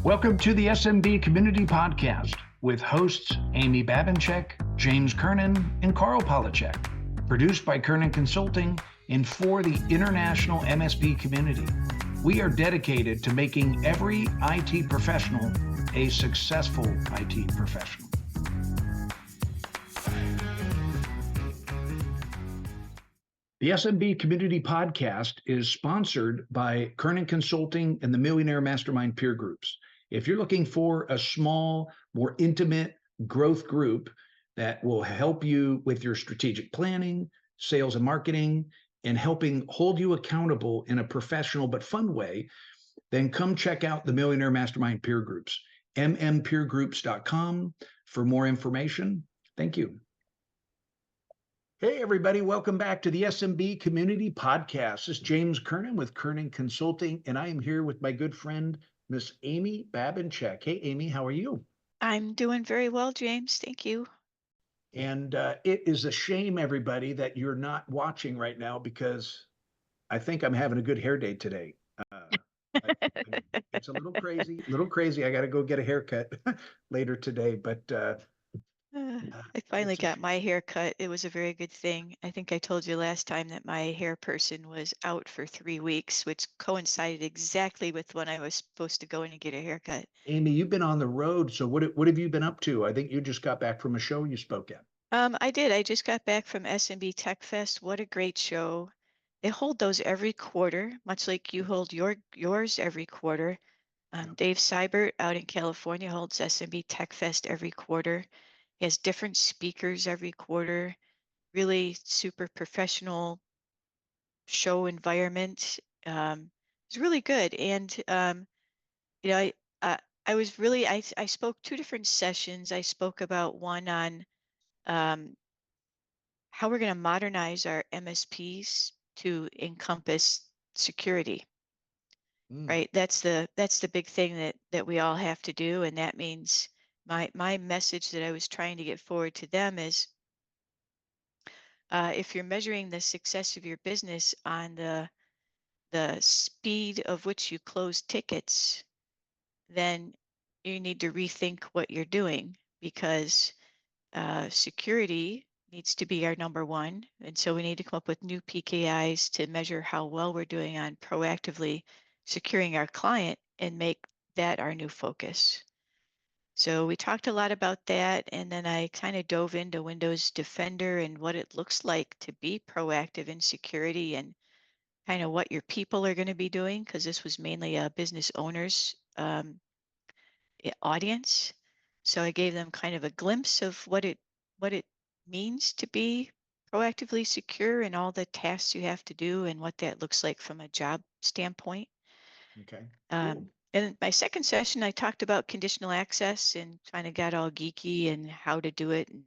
Welcome to the SMB Community Podcast with hosts Amy Babinchek, James Kernan, and Carl Polachek. Produced by Kernan Consulting and for the international MSP community. We are dedicated to making every IT professional a successful IT professional. The SMB Community Podcast is sponsored by Kernan Consulting and the Millionaire Mastermind peer groups. If you're looking for a small, more intimate growth group that will help you with your strategic planning, sales and marketing, and helping hold you accountable in a professional but fun way, then come check out the Millionaire Mastermind peer groups, mmpeergroups.com for more information. Thank you. Hey, everybody. Welcome back to the SMB Community Podcast. This is James Kernan with Kernan Consulting, and I am here with my good friend, Miss Amy Babinchek. Hey, Amy, how are you? I'm doing very well, James. Thank you. And it is a shame, everybody, that you're not watching right now because I think I'm having a good hair day today. It's a little crazy. I got to go get a haircut later today, but I finally got my hair cut. It was a very good thing. I think I told you last time that my hair person was out for 3 weeks, which coincided exactly with when I was supposed to go in and get a haircut. Amy, you've been on the road, so what have you been up to? I think you just got back from a show you spoke at. I did. I just got back from SMB Tech Fest. What a great show. They hold those every quarter, much like you hold yours every quarter. Dave Seibert out in California holds SMB Tech Fest every quarter. He has different speakers every quarter, really super professional show environment. It's really good. And, you know, I was really, I spoke 2 different sessions. I spoke about one on how we're going to modernize our MSPs to encompass security. Right? That's the big thing that we all have to do. And that means my message that I was trying to get forward to them is if you're measuring the success of your business on the speed of which you close tickets, then you need to rethink what you're doing because security needs to be our number one. And so we need to come up with new PKIs to measure how well we're doing on proactively securing our client and make that our new focus. So we talked a lot about that, and then I kind of dove into Windows Defender and what it looks like to be proactive in security and kind of what your people are going to be doing, because this was mainly a business owners audience. So I gave them kind of a glimpse of what it means to be proactively secure and all the tasks you have to do and what that looks like from a job standpoint. Okay. Cool. And my second session, I talked about conditional access and kind of got all geeky and how to do it and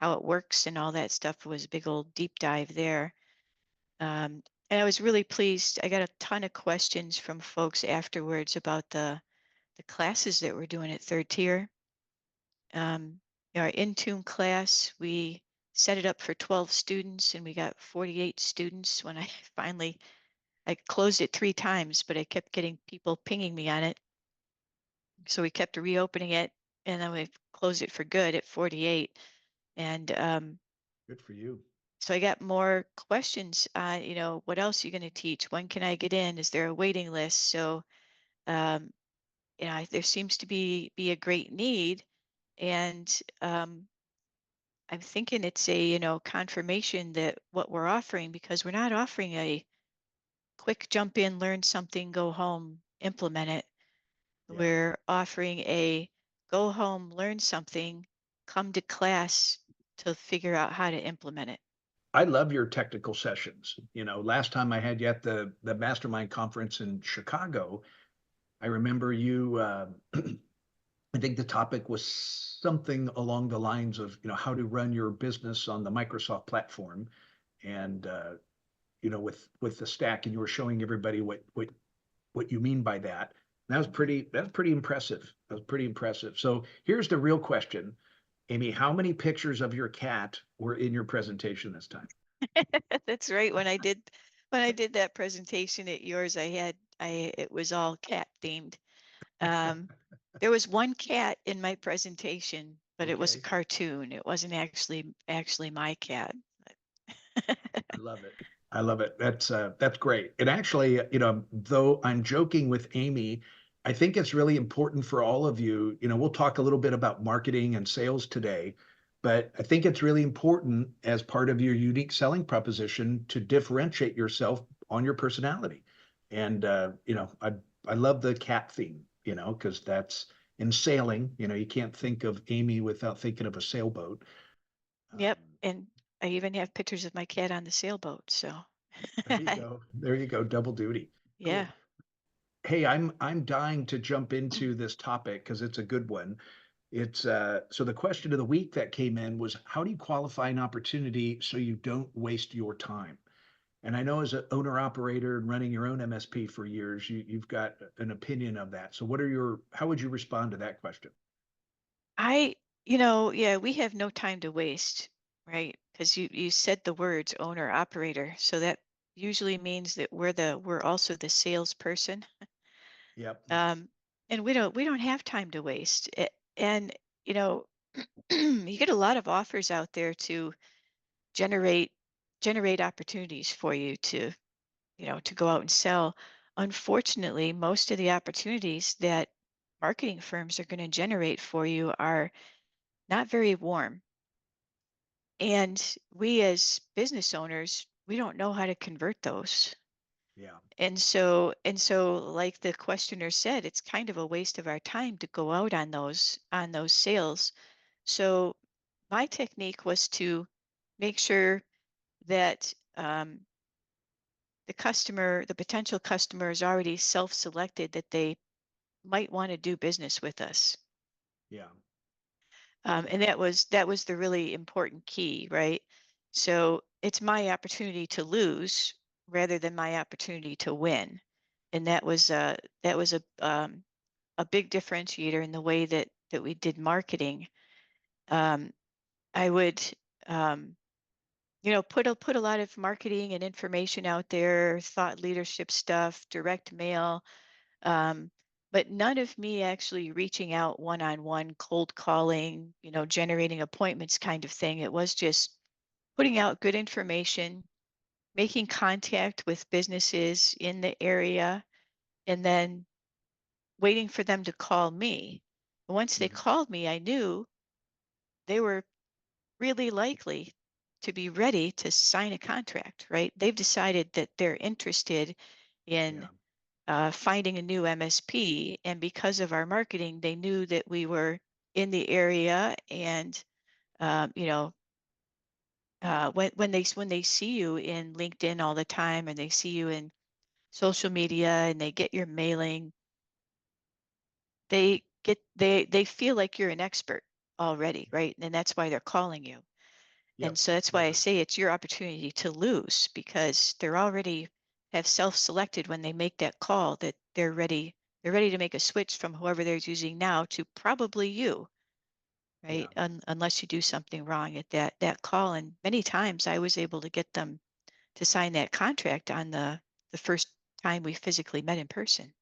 how it works and all that stuff. Was a big old deep dive there. And I was really pleased. I got a ton of questions from folks afterwards about the classes that we're doing at Third Tier. Our Intune class, we set it up for 12 students and we got 48 students when I closed it 3 times, but I kept getting people pinging me on it. So we kept reopening it and then we closed it for good at 48. And good for you. So I got more questions on, what else are you going to teach? When can I get in? Is there a waiting list? So, there seems to be a great need. And I'm thinking it's a, confirmation that what we're offering, because we're not offering a quick jump in, learn something, go home, implement it. Yeah. We're offering a go home, learn something, come to class to figure out how to implement it. I love your technical sessions. Last time I had you at the Mastermind conference in Chicago, I remember you, I think the topic was something along the lines of, how to run your business on the Microsoft platform. And, with the stack, and you were showing everybody what you mean by that. And that was pretty impressive. That was pretty impressive. So here's the real question. Amy, how many pictures of your cat were in your presentation this time? That's right. When I did that presentation at yours, it was all cat themed. There was one cat in my presentation, but it was a Okay. cartoon. It wasn't actually my cat. I love it. I love it. That's great. And actually, though I'm joking with Amy, I think it's really important for all of you. We'll talk a little bit about marketing and sales today, but I think it's really important as part of your unique selling proposition to differentiate yourself on your personality. And I love the cat theme, because that's in sailing, you can't think of Amy without thinking of a sailboat. Yep. Um, And I even have pictures of my cat on the sailboat. So There you go. There you go. Double duty. yeah. Cool. Hey, I'm dying to jump into this topic because it's a good one. It's so the question of the week that came in was how do you qualify an opportunity so you don't waste your time? And I know as an owner operator and running your own MSP for years, you've got an opinion of that. So how would you respond to that question? I, yeah, we have no time to waste, right? Because you said the words owner operator. So that usually means that we're also the salesperson. Yep. Um, and we don't have time to waste. And you know, you get a lot of offers out there to generate generate opportunities for you to go out and sell. Unfortunately, most of the opportunities that marketing firms are going to generate for you are not very warm. And we as business owners, we don't know how to convert those. Yeah. And so like the questioner said, it's kind of a waste of our time to go out on those sales. So my technique was to make sure that the potential customer is already self-selected that they might want to do business with us. Yeah. And that was the really important key, right? So it's my opportunity to lose rather than my opportunity to win, and that was a big differentiator in the way that we did marketing. Um, I would put a lot of marketing and information out there, thought leadership stuff, direct mail, um, but none of me actually reaching out one-on-one, cold calling, generating appointments kind of thing. It was just putting out good information, making contact with businesses in the area, and then waiting for them to call me. Once they Mhm. called me, I knew they were really likely to be ready to sign a contract, right? They've decided that they're interested Yeah. in finding a new MSP. And because of our marketing, they knew that we were in the area. And um, you know, when they see you in LinkedIn all the time, and they see you in social media, and they get your mailing, they feel like you're an expert already, right? And that's why they're calling you. And Yep. so that's why Love I it. say it's your opportunity to lose, because they're already have self-selected when they make that call that they're ready to make a switch from whoever they're using now to probably you, Yeah. right? Unless you do something wrong at that call. And many times I was able to get them to sign that contract on the first time we physically met in person.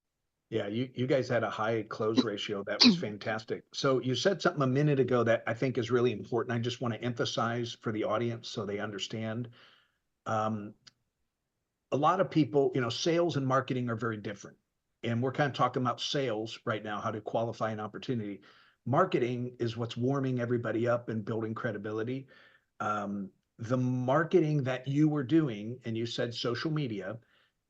Yeah, you guys had a high close ratio. That was fantastic. So you said something a minute ago that I think is really important. I just want to emphasize for the audience so they understand. Um, a lot of people, sales and marketing are very different. And we're kind of talking about sales right now, how to qualify an opportunity. Marketing is what's warming everybody up and building credibility. The marketing that you were doing, and you said social media,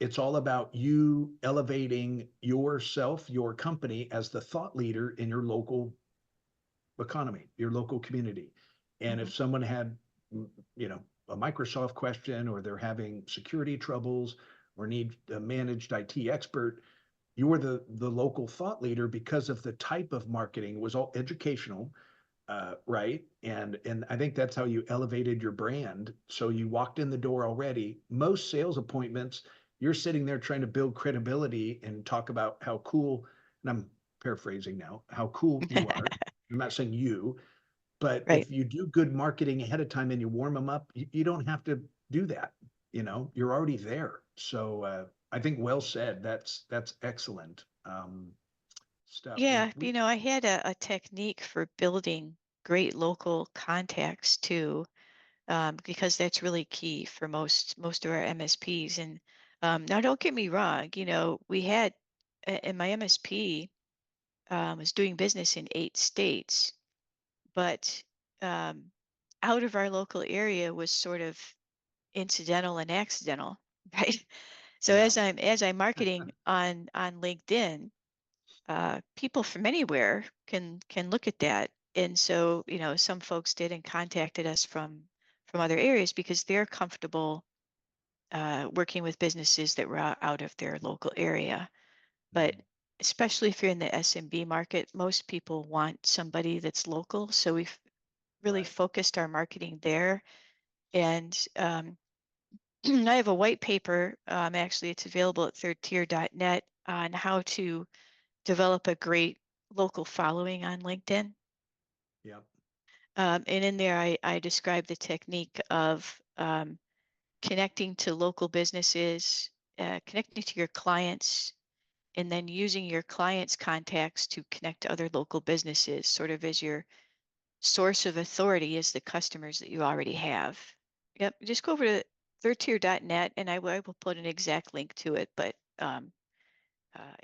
it's all about you elevating yourself, your company as the thought leader in your local economy, your local community. And Mhm. if someone had, a Microsoft question, or they're having security troubles, or need a managed IT expert, you were the local thought leader because of the type of marketing. It was all educational, right? And I think that's how you elevated your brand. So you walked in the door already. Most sales appointments, you're sitting there trying to build credibility and talk about how cool, and I'm paraphrasing now, how cool you are. I'm not saying you, but Right. if you do good marketing ahead of time and you warm them up, you don't have to do that. You're already there. So I think well said. That's excellent. stuff. Yeah, I had a technique for building great local contacts too, because that's really key for most of our MSPs. And now, don't get me wrong, we had in my MSP was doing business in 8 states, but um, out of our local area was sort of incidental and accidental, right? So Yeah. as I'm marketing on LinkedIn, people from anywhere can look at that. And so, some folks did and contacted us from other areas because they're comfortable working with businesses that were out of their local area. But Mhm. especially if you're in the SMB market, most people want somebody that's local. So we've really Right. focused our marketing there. And I have a white paper. Actually, it's available at thirdtier.net on how to develop a great local following on LinkedIn. Yep. And in there, I describe the technique of connecting to local businesses, connecting to your clients, and then using your clients' contacts to connect to other local businesses, sort of as your source of authority is the customers that you already have. Yep, just go over to thirdtier.net and I will put an exact link to it. But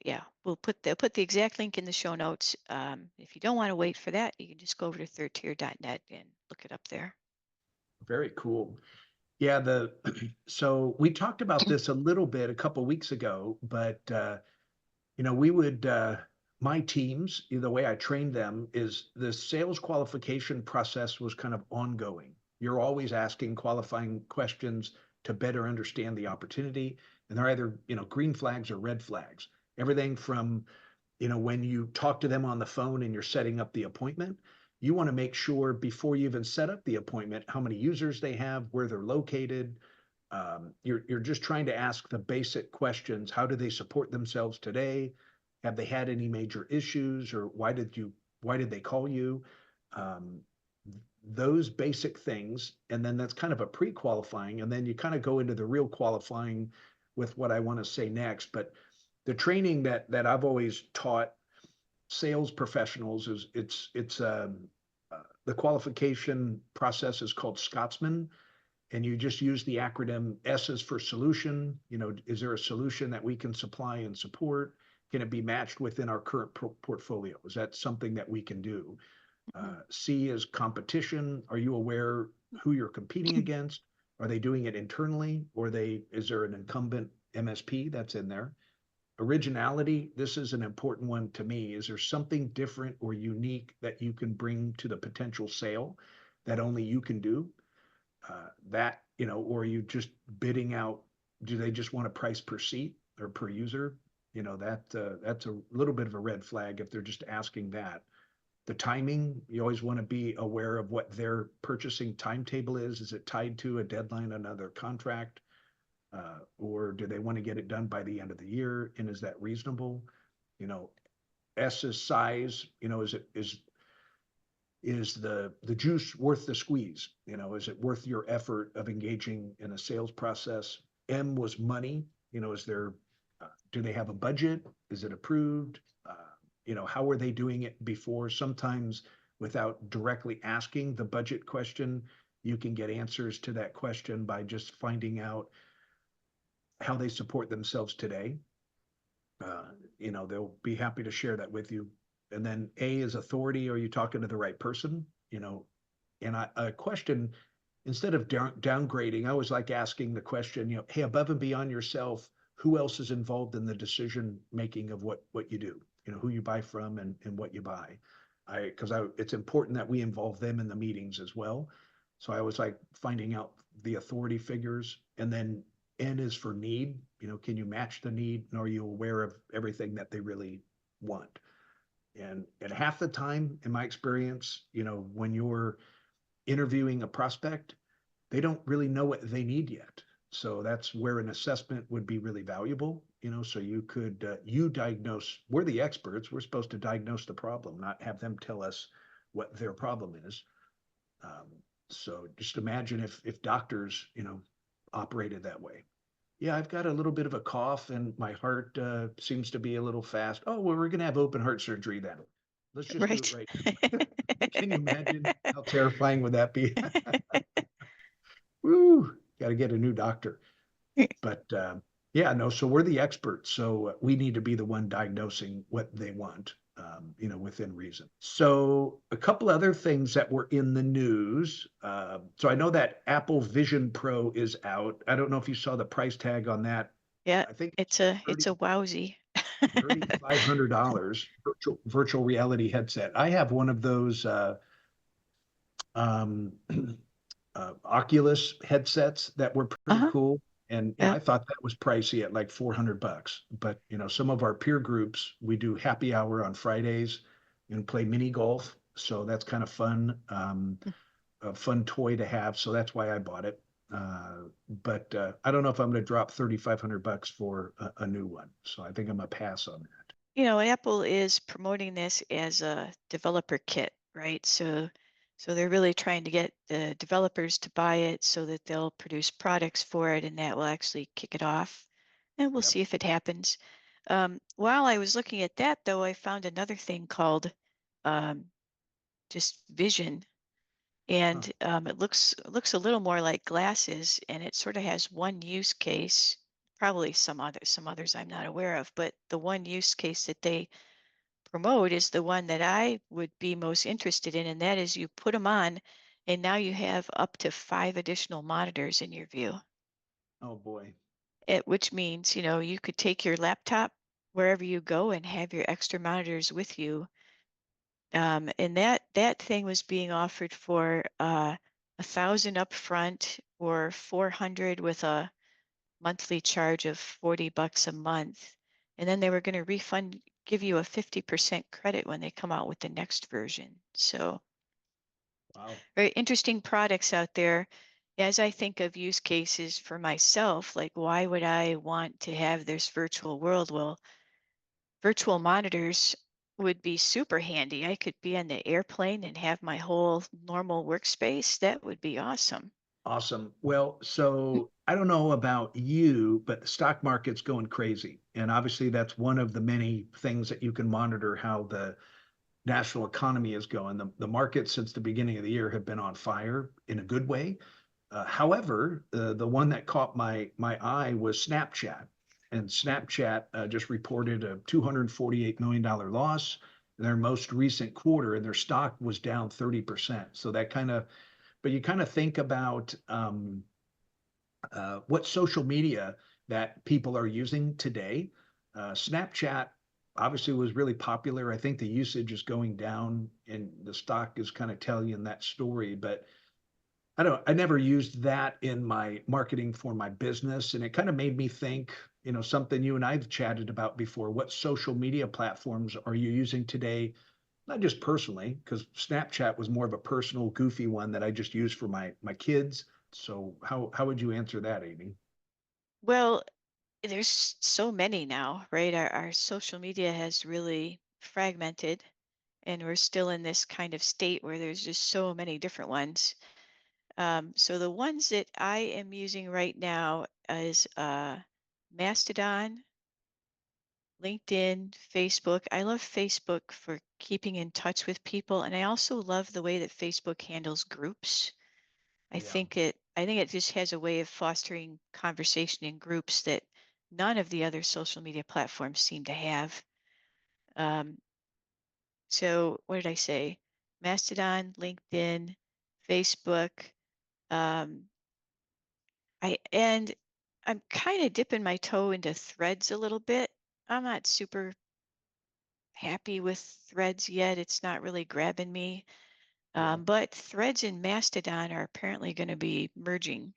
yeah, put the exact link in the show notes. If you don't want to wait for that, you can just go over to thirdtier.net and look it up there. Very cool. Yeah, so we talked about this a little bit a couple weeks ago, but we would my teams, the way I trained them is the sales qualification process was kind of ongoing. You're always asking qualifying questions to better understand the opportunity, and they're either, green flags or red flags. Everything from, when you talk to them on the phone and you're setting up the appointment, you want to make sure before you even set up the appointment how many users they have, where they're located. You're just trying to ask the basic questions. How do they support themselves today? Have they had any major issues, or why did they call you? Um, those basic things, and then that's kind of a pre-qualifying, and then you kind of go into the real qualifying with what I want to say next. But the training that I've always taught sales professionals is the qualification process is called Scotsman, and you just use the acronym S is for solution. Is there a solution that we can supply and support? Can it be matched within our current portfolio? Is that something that we can do? Mhm. C is competition. Are you aware who you're competing against? Are they doing it internally, or is there an incumbent MSP that's in there? Originality, this is an important one to me. Is there something different or unique that you can bring to the potential sale that only you can do? Or are you just bidding out? Do they just want a price per seat or per user? That's a little bit of a red flag if they're just asking that. The timing, you always want to be aware of what their purchasing timetable is. Is it tied to a deadline on another contract? Or do they want to get it done by the end of the year? And is that reasonable? You know, S is size. Is the juice worth the squeeze? Is it worth your effort of engaging in a sales process? M was money. Do they have a budget? Is it approved? How are they doing it before? Sometimes without directly asking the budget question, you can get answers to that question by just finding out how they support themselves today. They'll be happy to share that with you. And then A is authority. Are you talking to the right person? And a question, instead of downgrading, I always like asking the question, hey, above and beyond yourself, who else is involved in the decision making of what you do? Who you buy from and what you buy. Because it's important that we involve them in the meetings as well. So I always like finding out the authority figures. And then N is for need. Can you match the need, and are you aware of everything that they really want? And half the time, in my experience, when you're interviewing a prospect, they don't really know what they need yet. So that's where an assessment would be really valuable. So you could you diagnose. We're the experts. We're supposed to diagnose the problem, not have them tell us what their problem is. Um, so just imagine if doctors, operated that way. yeah, I've got a little bit of a cough and my heart seems to be a little fast. Oh, well, we're going to have open heart surgery then. Let's just do it Right. right now. Can you imagine how terrifying would that be? Woo, got to get a new doctor. But yeah, no, so we're the experts. So we need to be the one diagnosing what they want, within reason. So a couple other things that were in the news. So I know that Apple Vision Pro is out. I don't know if you saw the price tag on that. Yeah, I think it's it's a wowzy. $3,500 virtual reality headset. I have one of those um, Oculus headsets that were pretty Uh-huh. cool. And Yeah. I thought that was pricey at like $400. But some of our peer groups, we do happy hour on Fridays and play mini golf. So that's kind of fun, a fun toy to have. So that's why I bought it. But I don't know if I'm going to drop $3,500 for a new one. So I think I'm gonna pass on that. Apple is promoting this as a developer kit, right? So they're really trying to get the developers to buy it so that they'll produce products for it, and that will actually kick it off. And we'll Yep. see if it happens. While I was looking at that, though, I found another thing called um, just Vision, Huh. and it looks a little more like glasses, and it sort of has one use case. Probably some others I'm not aware of, but the one use case that they promote is the one that I would be most interested in, and that is you put them on, and now you have up to 5 additional monitors in your view. Oh boy. Which means, you could take your laptop wherever you go and have your extra monitors with you. And that thing was being offered for 1,000 upfront or 400 with a monthly charge of $40 a month. And then they were going to give you a 50% credit when they come out with the next version. So Wow. very interesting products out there. As I think of use cases for myself, like why would I want to have this virtual world? Well, virtual monitors would be super handy. I could be on the airplane and have my whole normal workspace. That would be awesome. Awesome. Well, so I don't know about you, but the stock market's going crazy. And obviously, that's one of the many things that you can monitor how the national economy is going. The markets since the beginning of the year have been on fire in a good way. However, the one that caught my eye was Snapchat. And Snapchat just reported a $248 million loss in their most recent quarter, and their stock was down 30%. So that kind of, but you kind of think about what social media that people are using today. Snapchat obviously was really popular. I think the usage is going down, and the stock is kind of telling that story. But I never used that in my marketing for my business, and it kind of made me think. Something you and I've chatted about before. What social media platforms are you using today? Not just personally, because Snapchat was more of a personal, goofy one that I just used for my kids. So how would you answer that, Amy? Well, there's so many now, right? Our social media has really fragmented, and we're still in this kind of state where there's just so many different ones. So the ones that I am using right now is Mastodon, LinkedIn, Facebook. I love Facebook for keeping in touch with people, and I also love the way that Facebook handles groups. Yeah. I think it just has a way of fostering conversation in groups that none of the other social media platforms seem to have. Um, so what did I say? Mastodon, LinkedIn, Facebook. Um, I'm kind of dipping my toe into Threads a little bit. I'm not super happy with Threads yet. It's not really grabbing me. Yeah. But Threads and Mastodon are apparently going to be merging.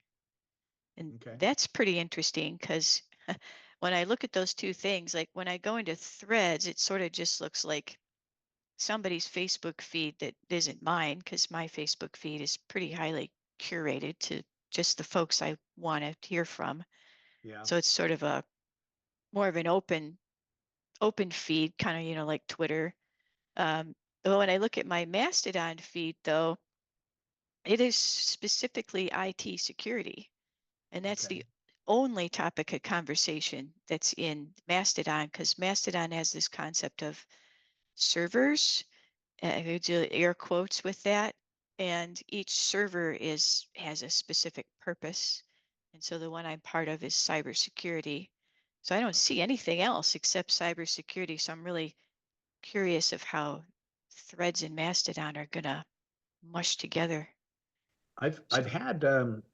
And Okay. that's pretty interesting because when I look at those two things, like when I go into Threads, it sort of just looks like somebody's Facebook feed that isn't mine because my Facebook feed is pretty highly curated to just the folks I want to hear from. Yeah. So it's sort of a more of an open feed, kind of, like Twitter. But when I look at my Mastodon feed, though, it is specifically IT security. And that's the Okay. only topic of conversation that's in Mastodon, because Mastodon has this concept of servers. I do air quotes with that, and each server has a specific purpose. And so the one I'm part of is cybersecurity. So I don't see anything else except cybersecurity. So I'm really curious of how Threads and Mastodon are gonna mush together. I've had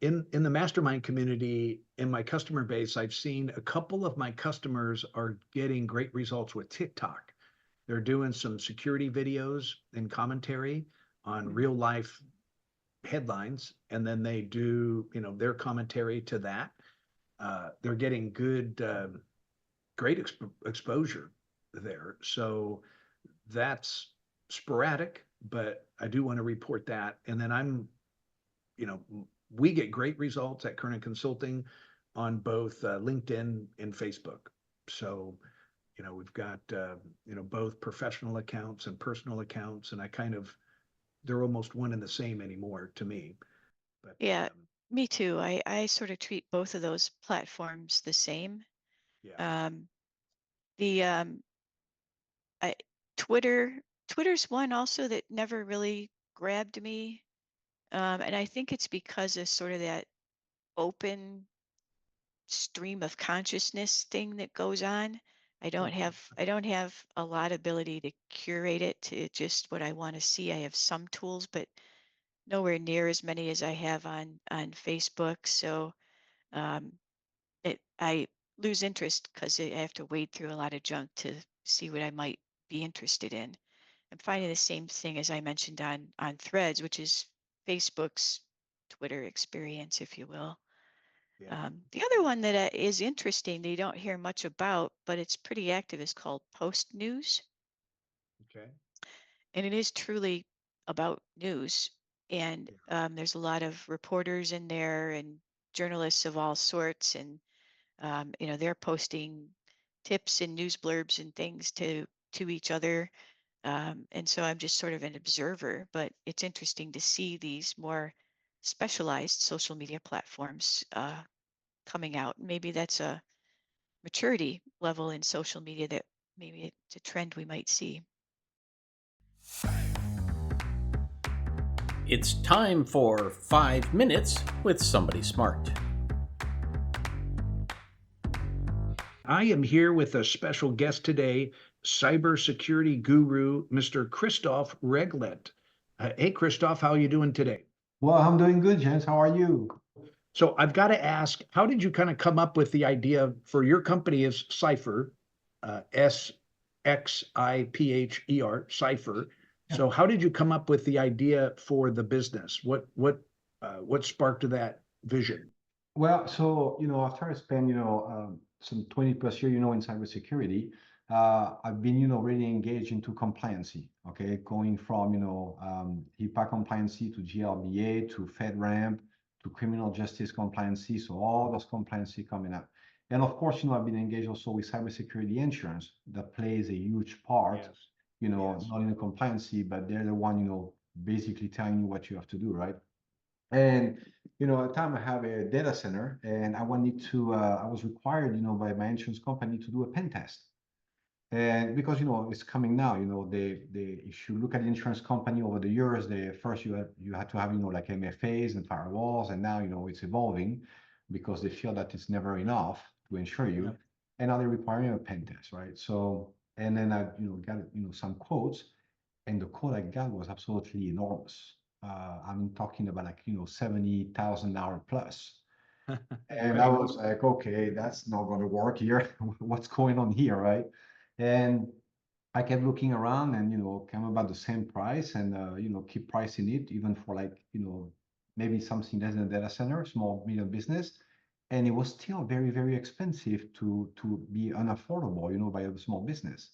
in the mastermind community in my customer base, I've seen a couple of my customers are getting great results with TikTok. They're doing some security videos and commentary on real life headlines, and then they do, their commentary to that. They're getting good, great exposure there. So that's sporadic, but I do want to report that. And then you know, we get great results at Current Consulting on both LinkedIn and Facebook. So, we've got, both professional accounts and personal accounts, and they're almost one and the same anymore to me. But Yeah, me too. I sort of treat both of those platforms the same. yeah, Um, the I, Twitter's one also that never really grabbed me. And I think it's because of sort of that open stream of consciousness thing that goes on. I don't have a lot of ability to curate it to just what I want to see. I have some tools, but nowhere near as many as I have on Facebook. So um, I lose interest because I have to wade through a lot of junk to see what I might be interested in. I'm finding the same thing as I mentioned on Threads, which is Facebook's Twitter experience, if you will. yeah, The other one that is interesting that you don't hear much about, but it's pretty active, is called Post News, okay, and it is truly about news. And yeah, there's a lot of reporters in there and journalists of all sorts, and they're posting tips and news blurbs and things to each other. And so I'm just sort of an observer, but it's interesting to see these more specialized social media platforms coming out. Maybe that's a maturity level in social media that maybe it's a trend we might see. It's time for 5 minutes with somebody smart. I am here with a special guest today, cybersecurity guru, Mr. Christophe Reglat. Hey, Christophe, how are you doing today? Well, I'm doing good, James. How are you? So I've got to ask, how did you kind of come up with the idea for your company is Cipher, SXIPHER, Cipher. Yeah. So how did you come up with the idea for the business? What sparked that vision? Well, so, after I spent, some 20 plus years, in cybersecurity, I've been, really engaged into compliancy, okay, going from, HIPAA compliancy to GLBA to FedRAMP to criminal justice compliancy. So all those compliancy coming up. And of course, I've been engaged also with cybersecurity insurance that plays a huge part, Yes. Yes. not in the compliancy, but they're the one, basically telling you what you have to do, right? And at the time I have a data center, and I was required, by my insurance company to do a pen test. And because it's coming now, if you look at the insurance company over the years, first you had to have like MFAs and firewalls, and now it's evolving because they feel that it's never enough to insure you, Yep. and now they're requiring a pen test, right? So and then I got some quotes, and the quote I got was absolutely enormous. I'm talking about like $70,000 plus. And I Okay. was like, okay, that's not going to work here. What's going on here, right? And I kept looking around and came about the same price, and keep pricing it even for like maybe something less than a data center, small medium business, and it was still very, very expensive to be unaffordable, by a small business.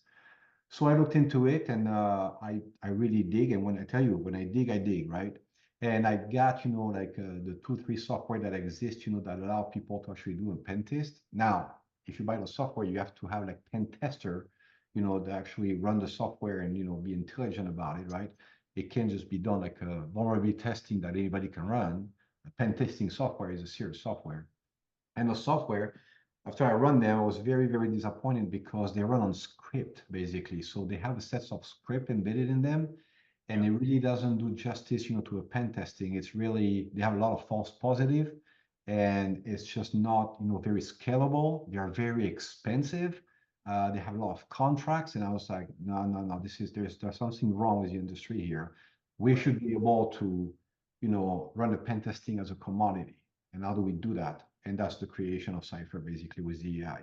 So I looked into it, and I really dig. And when I tell you, when I dig, right? And I got, like the 2, 3 software that exist, that allow people to actually do a pen test. Now, if you buy the software, you have to have like pen tester, to actually run the software and, be intelligent about it, right? It can't just be done like vulnerability testing that anybody can run. Pen testing software is a serious software. And the software, after I run them, I was very, very disappointed because they run on script, basically. So they have a set of script embedded in them, and it really doesn't do justice, to a pen testing. It's really, they have a lot of false positive, and it's just not, very scalable. They are very expensive. They have a lot of contracts, and I was like, no, there's something wrong with the industry here. We should be able to, run the pen testing as a commodity. And how do we do that? And that's the creation of Cypher, basically, with the AI.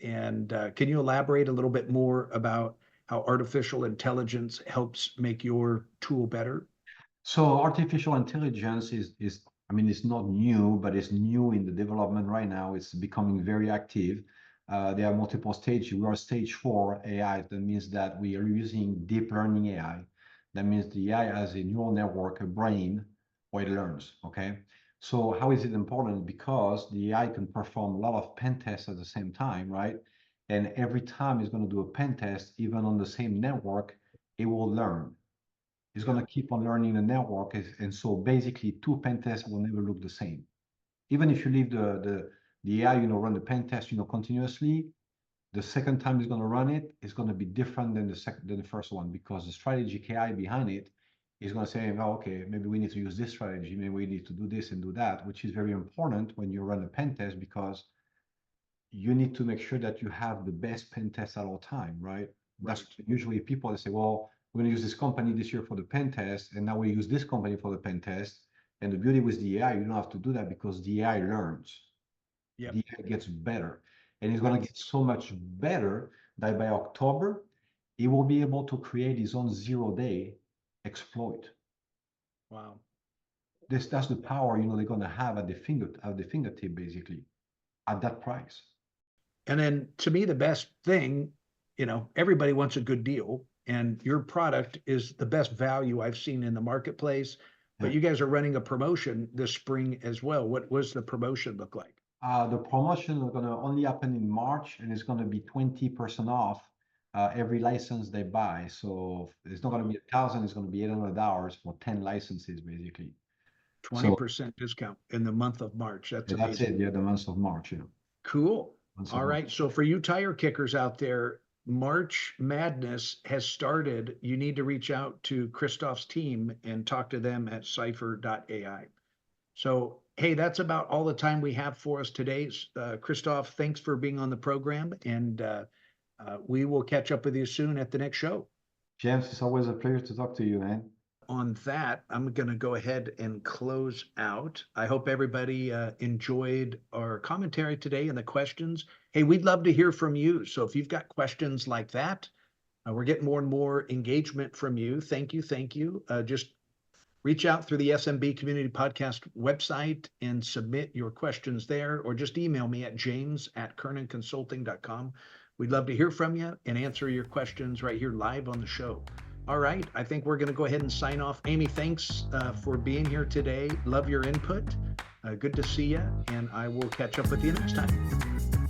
And can you elaborate a little bit more about how artificial intelligence helps make your tool better? So artificial intelligence is I mean, it's not new, but it's new in the development right now. It's becoming very active. There are multiple stages. We are stage 4 AI. That means that we are using deep learning AI. That means the AI has a neural network, a brain, where it learns, okay? So how is it important? Because the AI can perform a lot of pen tests at the same time, right? And every time it's going to do a pen test, even on the same network, it will learn. It's going to keep on learning the network. And so basically 2 pen tests will never look the same. Even if you leave the AI, run the pen test, continuously, the second time it's going to run it, it's going to be different than the first one, because the strategic AI behind it is going to say, oh, okay, maybe we need to use this strategy, maybe we need to do this and do that, which is very important when you run a pen test, because you need to make sure that you have the best pen test at all time, right? That's usually people that say, well, we're going to use this company this year for the pen test, and now we use this company for the pen test. And the beauty with the AI, you don't have to do that, because the AI learns. Yep. The AI gets better. And it's going to get so much better that by October, it will be able to create its own 0-day exploit. Wow. That's the power, they're going to have at the fingertip, basically, at that price. And then to me, the best thing, everybody wants a good deal, and your product is the best value I've seen in the marketplace. But you guys are running a promotion this spring as well. What was the promotion look like? The promotion is going to only happen in March, and it's going to be 20% off every license they buy. So it's not going to be $1,000, it's going to be $800 for 10 licenses, basically. 20% discount in the month of March. That's amazing. That's it. Yeah, the month of March. Yeah. Cool. All right. So for you tire kickers out there, March Madness has started. You need to reach out to Christophe's team and talk to them at cypher.ai. So, hey, that's about all the time we have for us today. Christophe, thanks for being on the program, and we will catch up with you soon at the next show. James, it's always a pleasure to talk to you, man. On that, I'm going to go ahead and close out. I hope everybody enjoyed our commentary today and the questions. Hey, we'd love to hear from you. So if you've got questions like that, we're getting more and more engagement from you. Thank you. Thank you. Just reach out through the SMB Community Podcast website and submit your questions there, or just email me at james@kernonconsulting.com. We'd love to hear from you and answer your questions right here live on the show. All right, I think we're going to go ahead and sign off. Amy, thanks for being here today. Love your input. Good to see you, and I will catch up with you next time.